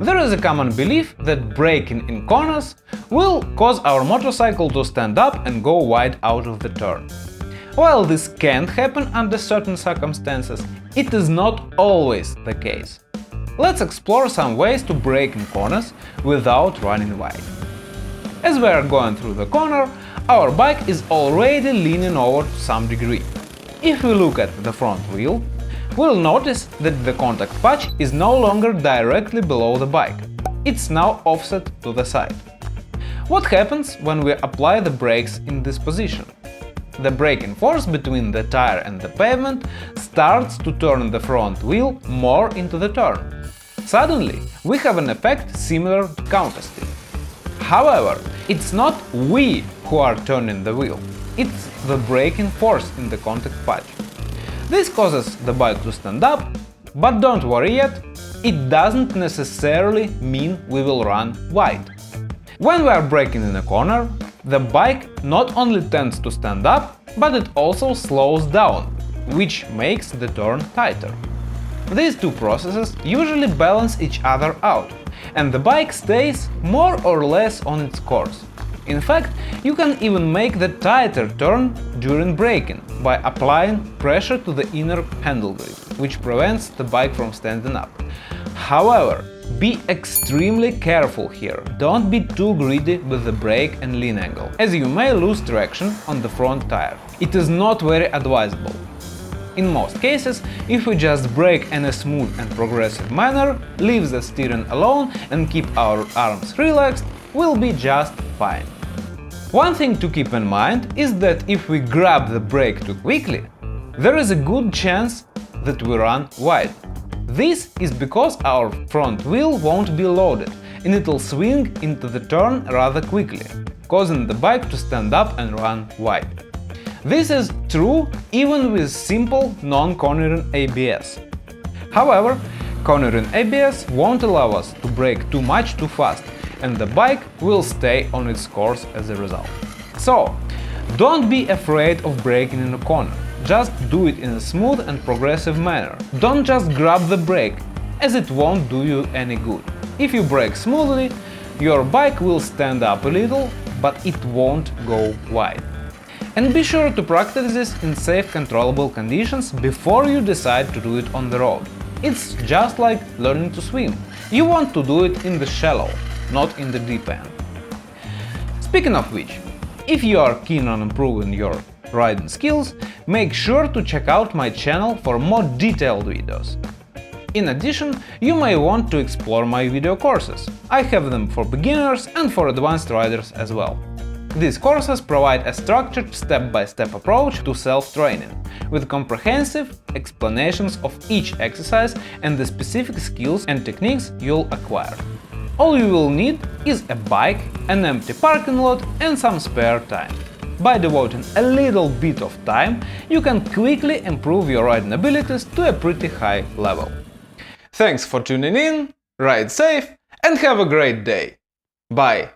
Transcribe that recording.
There is a common belief that braking in corners will cause our motorcycle to stand up and go wide out of the turn. While this can happen under certain circumstances, it is not always the case. Let's explore some ways to brake in corners without running wide. As we are going through the corner, our bike is already leaning over to some degree. If we look at the front wheel, we'll notice that the contact patch is no longer directly below the bike. It's now offset to the side. What happens when we apply the brakes in this position? The braking force between the tire and the pavement starts to turn the front wheel more into the turn. Suddenly, we have an effect similar to countersteer. However, it's not we who are turning the wheel, it's the braking force in the contact patch. This causes the bike to stand up, but don't worry yet, it doesn't necessarily mean we will run wide. When we are braking in a corner, the bike not only tends to stand up, but it also slows down, which makes the turn tighter. These two processes usually balance each other out, and the bike stays more or less on its course. In fact, you can even make the tighter turn during braking by applying pressure to the inner handle grip, which prevents the bike from standing up. However, be extremely careful here, don't be too greedy with the brake and lean angle, as you may lose traction on the front tire. It is not very advisable. In most cases, if we just brake in a smooth and progressive manner, leave the steering alone and keep our arms relaxed, we'll be just fine. One thing to keep in mind is that if we grab the brake too quickly, there is a good chance that we run wide. This is because our front wheel won't be loaded and it'll swing into the turn rather quickly, causing the bike to stand up and run wide. This is true even with simple non-cornering ABS. However, cornering ABS won't allow us to brake too much too fast, and the bike will stay on its course as a result. So, don't be afraid of braking in a corner. Just do it in a smooth and progressive manner. Don't just grab the brake, as it won't do you any good. If you brake smoothly, your bike will stand up a little, but it won't go wide. And be sure to practice this in safe, controllable conditions before you decide to do it on the road. It's just like learning to swim. You want to do it in the shallow, not in the deep end. Speaking of which, if you are keen on improving your riding skills, make sure to check out my channel for more detailed videos. In addition, you may want to explore my video courses. I have them for beginners and for advanced riders as well. These courses provide a structured step-by-step approach to self-training, with comprehensive explanations of each exercise and the specific skills and techniques you'll acquire. All you will need is a bike, an empty parking lot and some spare time. By devoting a little bit of time, you can quickly improve your riding abilities to a pretty high level. Thanks for tuning in, ride safe and have a great day! Bye!